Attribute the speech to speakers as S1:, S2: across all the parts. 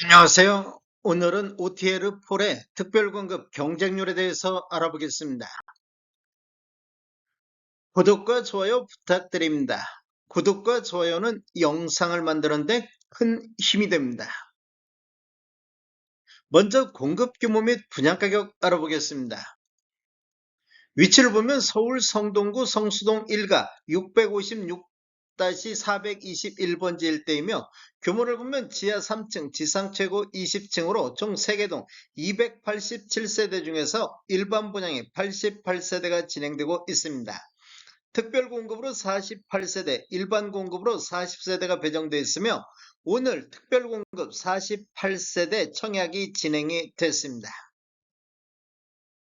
S1: 안녕하세요. 오늘은 OTL4의 특별공급 경쟁률에 대해서 알아보겠습니다. 구독과 좋아요 부탁드립니다. 구독과 좋아요는 영상을 만드는데 큰 힘이 됩니다. 먼저 공급 규모 및 분양 가격 알아보겠습니다. 위치를 보면 서울 성동구 성수동 1가 656-421번지 일대이며 규모를 보면 지하 3층, 지상 최고 20층으로 총 3개 동 287세대 중에서 일반 분양이 88세대가 진행되고 있습니다. 특별 공급으로 48세대, 일반 공급으로 40세대가 배정되어 있으며 오늘 특별 공급 48세대 청약이 진행이 됐습니다.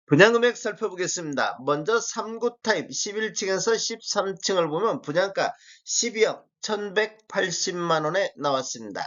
S1: 분양금액 살펴보겠습니다. 먼저 3구 타입 11층에서 13층을 보면 분양가 12억 1180만원에 나왔습니다.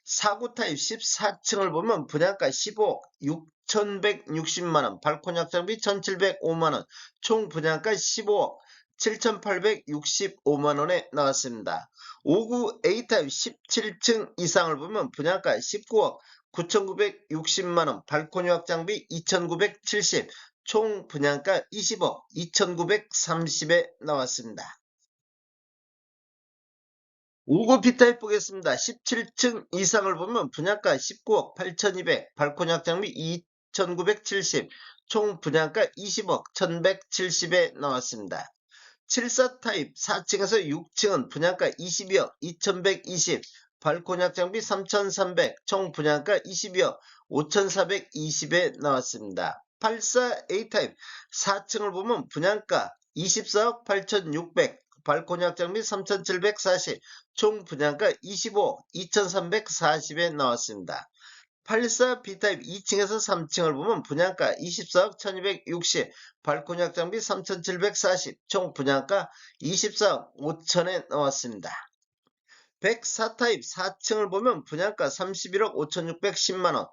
S1: 4구 타입 14층을 보면 분양가 15억 6160만원, 발코니 확장비 1705만원, 총 분양가 15억 7865만원에 나왔습니다. 5구 A타입 17층 이상을 보면 분양가 19억 9,960만원, 발코니 확장비 2,970, 총 분양가 20억 2,930에 나왔습니다. 5구 B타입 보겠습니다. 17층 이상을 보면 분양가 19억 8,200, 발코니 확장비 2,970, 총 분양가 20억 1,170에 나왔습니다. 74 타입 4층에서 6층은 분양가 22억 2120, 발코니 확장비 3,300, 총 분양가 22억 5,420에 나왔습니다. 84 A타입 4층을 보면 분양가 24억 8,600, 발코니 확장비 3,740, 총 분양가 25억 2,340에 나왔습니다. 84 B타입 2층에서 3층을 보면 분양가 24억 1260, 발코니 확장비 3740, 총 분양가 24억 5천에 나왔습니다. 104 타입 4층을 보면 분양가 31억 5610만원,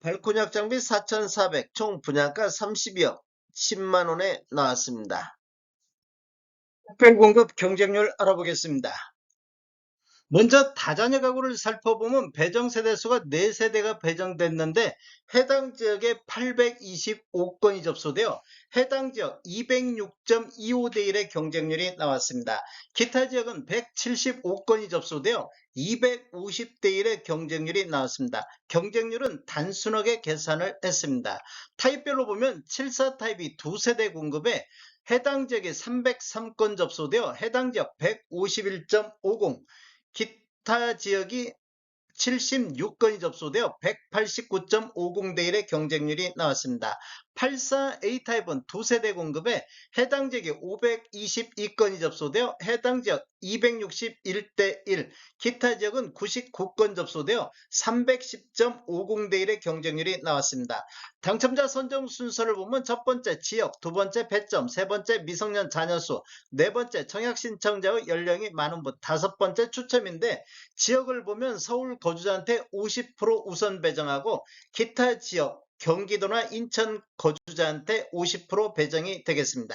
S1: 발코니 확장비 4400, 총 분양가 32억 10만원에 나왔습니다. 특별공급 경쟁률 알아보겠습니다. 먼저 다자녀 가구를 살펴보면 배정 세대수가 4세대가 배정됐는데 해당 지역에 825건이 접수되어 해당 지역 206.25대 1의 경쟁률이 나왔습니다. 기타 지역은 175건이 접수되어 250대 1의 경쟁률이 나왔습니다. 경쟁률은 단순하게 계산을 했습니다. 타입별로 보면 74 타입이 2세대 공급에 해당 지역에 303건 접수되어 해당 지역 151.50, 기타 지역이 76건이 접수되어 189.50대 1의 경쟁률이 나왔습니다. 84 A타입은 2세대 공급에 해당 지역에 522건이 접수되어 해당 지역 261대 1, 기타 지역은 99건 접수되어 310.50대 1의 경쟁률이 나왔습니다. 당첨자 선정 순서를 보면 첫 번째 지역, 두 번째 배점, 세 번째 미성년 자녀수, 네 번째 청약 신청자의 연령이 많은 분, 다섯 번째 추첨인데 지역을 보면 서울 거주자한테 50% 우선 배정하고 기타 지역 경기도나 인천 거주자한테 50% 배정이 되겠습니다.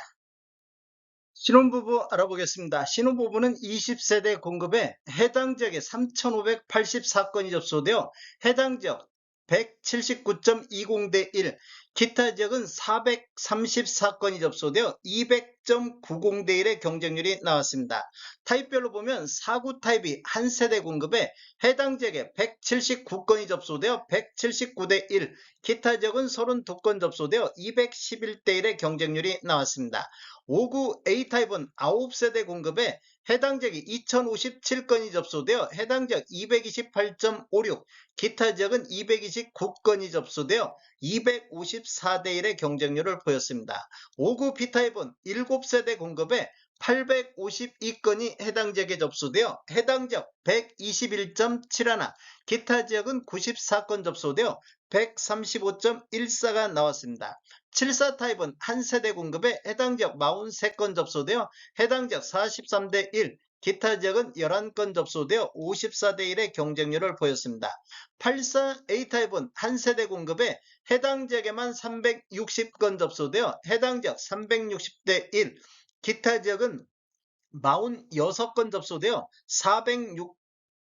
S1: 신혼부부 알아보겠습니다. 신혼부부는 20세대 공급에 해당 지역에 3,584건이 접수되어 해당 지역 179.20대 1, 기타 지역은 434건이 접수되어 200.90대 1의 경쟁률이 나왔습니다. 타입별로 보면 4구 타입이 한 세대 공급에 해당 지역에 179건이 접수되어 179대 1, 기타 지역은 32건 접수되어 211대 1의 경쟁률이 나왔습니다. 5구 A타입은 9세대 공급에 해당 지역이 2057건이 접수되어 해당 지역 228.56, 기타 지역은 229건이 접수되어 254대 1의 경쟁률을 보였습니다. 5구 B타입은 7세대 공급에 852건이 해당 지역에 접수되어 해당 지역 121.71, 기타 지역은 94건 접수되어 135.14가 나왔습니다. 74 타입은 한 세대 공급에 해당 지역 43건 접수되어 해당 지역 43대 1, 기타 지역은 11건 접수되어 54대 1의 경쟁률을 보였습니다. 84 A타입은 한 세대 공급에 해당 지역에만 360건 접수되어 해당 지역 360대 1, 기타 지역은 46건 접수되어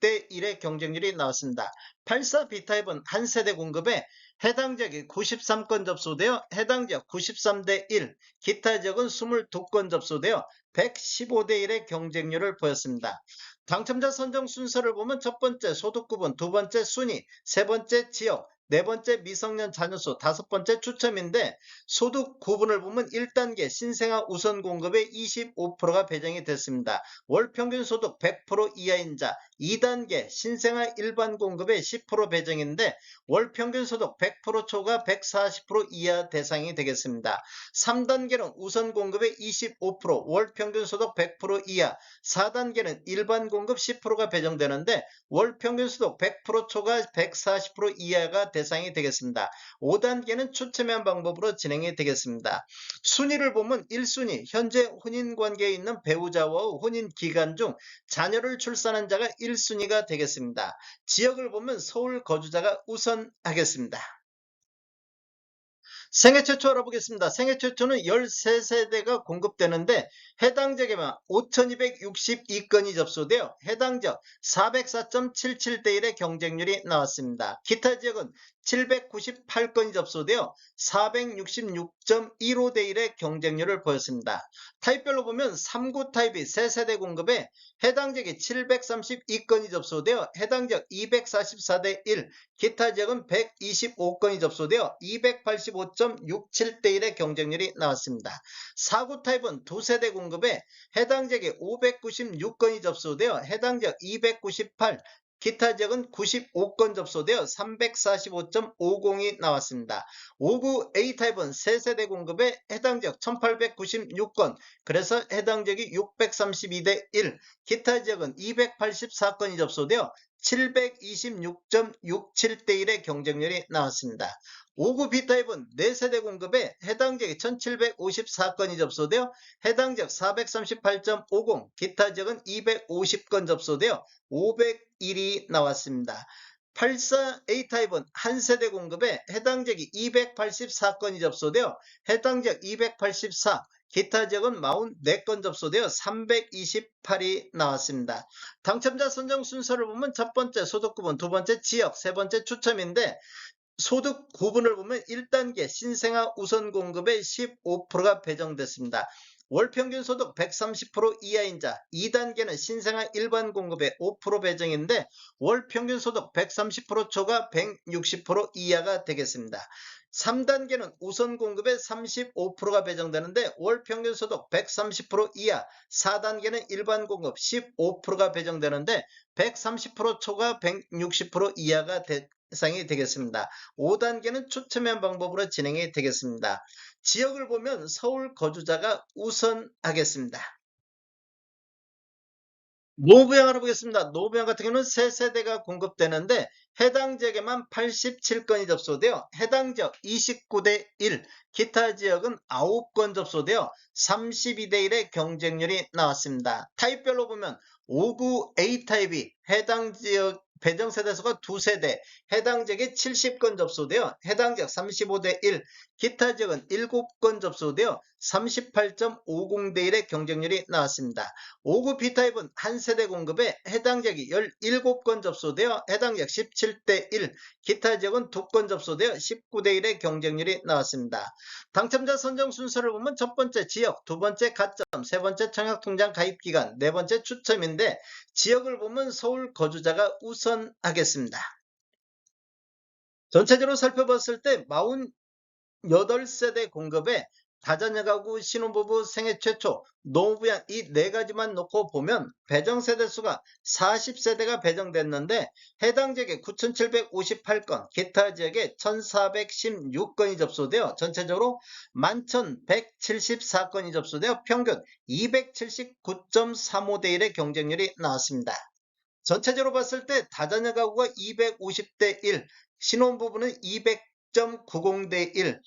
S1: 대 1의 경쟁률이 나왔습니다. 84 B타입은 한 세대 공급에 해당 지역이 93건 접수되어 해당 지역 93대 1, 기타 지역은 22건 접수되어 115대 1의 경쟁률을 보였습니다. 당첨자 선정 순서를 보면 첫 번째 소득 구분, 두 번째 순위, 세 번째 지역, 네 번째 미성년 자녀수, 다섯 번째 추첨인데 소득 구분을 보면 1단계 신생아 우선 공급의 25%가 배정이 됐습니다. 월 평균 소득 100% 이하인 자, 2단계 신생아 일반 공급의 10% 배정인데 월 평균 소득 100% 초과 140% 이하 대상이 되겠습니다. 3단계는 우선 공급의 25%, 월 평균 소득 100% 이하, 4단계는 일반 공급 10%가 배정되는데 월 평균 소득 100% 초과 140% 이하가 대상이 되겠습니다. 5단계는 추첨한 방법으로 진행이 되겠습니다. 순위를 보면 1순위 현재 혼인관계에 있는 배우자와 혼인 기간 중 자녀를 출산한 자가 1순위가 되겠습니다. 지역을 보면 서울 거주자가 우선하겠습니다. 생애 최초 알아보겠습니다. 생애 최초는 13세대가 공급되는데 해당 지역에만 5262건이 접수되어 해당 지역 404.77대 1의 경쟁률이 나왔습니다. 기타 지역은 798건이 접수되어 466.15대 1의 경쟁률을 보였습니다. 타입별로 보면 3구 타입이 3세대 공급에 해당 지역이 732건이 접수되어 해당 지역 244대 1, 기타 지역은 125건이 접수되어 285.67대 1의 경쟁률이 나왔습니다. 4구 타입은 2세대 공급에 해당 지역에 596건이 접수되어 해당 지역 298, 기타 지역은 95건 접수되어 345.50이 나왔습니다. 5구 A타입은 3세대 공급에 해당 지역 1896건, 그래서 해당 지역이 632대 1, 기타 지역은 284건이 접수되어 726.67대 1의 경쟁률이 나왔습니다. 5구 B타입은 4세대 공급에 해당 지역이 1754건이 접수되어 해당 지역 438.50, 기타 지역은 250건 접수되어 501이 나왔습니다. 84 A타입은 한 세대 공급에 해당 지역이 284건이 접수되어 해당 지역 284, 기타 지역은 44건 접수되어 328이 나왔습니다. 당첨자 선정 순서를 보면 첫 번째 소득 구분, 두 번째 지역, 세 번째 추첨인데 소득 구분을 보면 1단계 신생아 우선 공급의 15%가 배정됐습니다. 월평균 소득 130% 이하인 자, 2단계는 신생아 일반 공급의 5% 배정인데 월평균 소득 130% 초과 160% 이하가 되겠습니다. 3단계는 우선 공급의 35%가 배정되는데 월평균 소득 130% 이하, 4단계는 일반 공급 15%가 배정되는데 130% 초과 160% 이하가 대상이 되겠습니다. 5단계는 추첨한 방법으로 진행이 되겠습니다. 지역을 보면 서울 거주자가 우선하겠습니다. 노부양 알아보겠습니다. 노부양 같은 경우는 3세대가 공급되는데 해당 지역에만 87건이 접수되어 해당 지역 29대 1, 기타 지역은 9건 접수되어 32대 1의 경쟁률이 나왔습니다. 타입별로 보면 5구 A타입이 해당 지역 배정세대수가 2세대, 해당 지역에 70건 접수되어 해당 지역 35대 1, 기타 지역은 7건 접수되어 38.50대 1의 경쟁률이 나왔습니다. 5구 B타입은 한 세대 공급에 해당 지역이 17건 접수되어 해당 지역 17대 1, 기타 지역은 2건 접수되어 19대 1의 경쟁률이 나왔습니다. 당첨자 선정 순서를 보면 첫 번째 지역, 두 번째 가점, 세 번째 청약통장 가입기간, 네 번째 추첨인데 지역을 보면 서울 거주자가 우선하겠습니다. 전체적으로 살펴봤을 때 48세대 공급에 다자녀 가구, 신혼부부, 생애 최초, 노부양 이 네 가지만 놓고 보면 배정세대 수가 40세대가 배정됐는데 해당 지역에 9,758건, 기타 지역에 1,416건이 접수되어 전체적으로 11,174건이 접수되어 평균 279.35대 1의 경쟁률이 나왔습니다. 전체적으로 봤을 때 다자녀 가구가 250대 1, 신혼부부는 200.90대 1,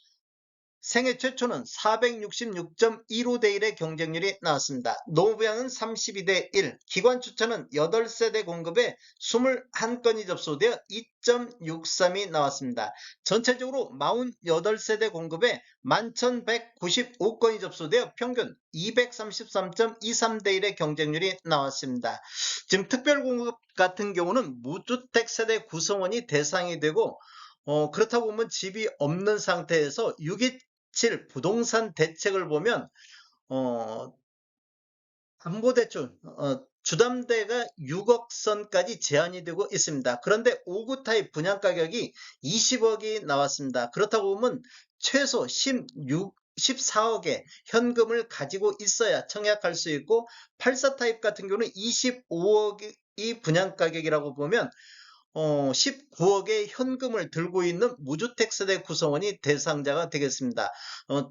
S1: 생애 최초는 466.15대 1의 경쟁률이 나왔습니다. 노무부양은 32대 1, 기관 추천은 8세대 공급에 21건이 접수되어 2.63이 나왔습니다. 전체적으로 48세대 공급에 11,195건이 접수되어 평균 233.23대 1의 경쟁률이 나왔습니다. 지금 특별공급 같은 경우는 무주택 세대 구성원이 대상이 되고 그렇다고 보면 집이 없는 상태에서 627 부동산 대책을 보면 담보대출 주담대가 6억 선까지 제한이 되고 있습니다. 그런데 5구 타입 분양가격이 20억이 나왔습니다. 그렇다고 보면 최소 14억의 현금을 가지고 있어야 청약할 수 있고 84 타입 같은 경우는 25억이 분양가격이라고 보면 19억의 현금을 들고 있는 무주택 세대 구성원이 대상자가 되겠습니다.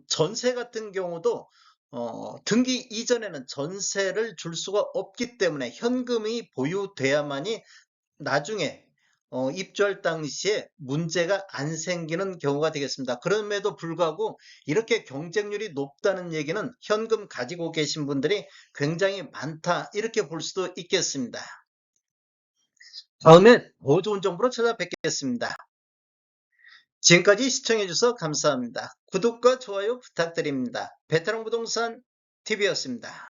S1: 전세 같은 경우도 등기 이전에는 전세를 줄 수가 없기 때문에 현금이 보유돼야만이 나중에 입주할 당시에 문제가 안 생기는 경우가 되겠습니다. 그럼에도 불구하고 이렇게 경쟁률이 높다는 얘기는 현금 가지고 계신 분들이 굉장히 많다, 이렇게 볼 수도 있겠습니다. 다음에 더 좋은 정보로 찾아뵙겠습니다. 지금까지 시청해주셔서 감사합니다. 구독과 좋아요 부탁드립니다. 베테랑 부동산 TV였습니다.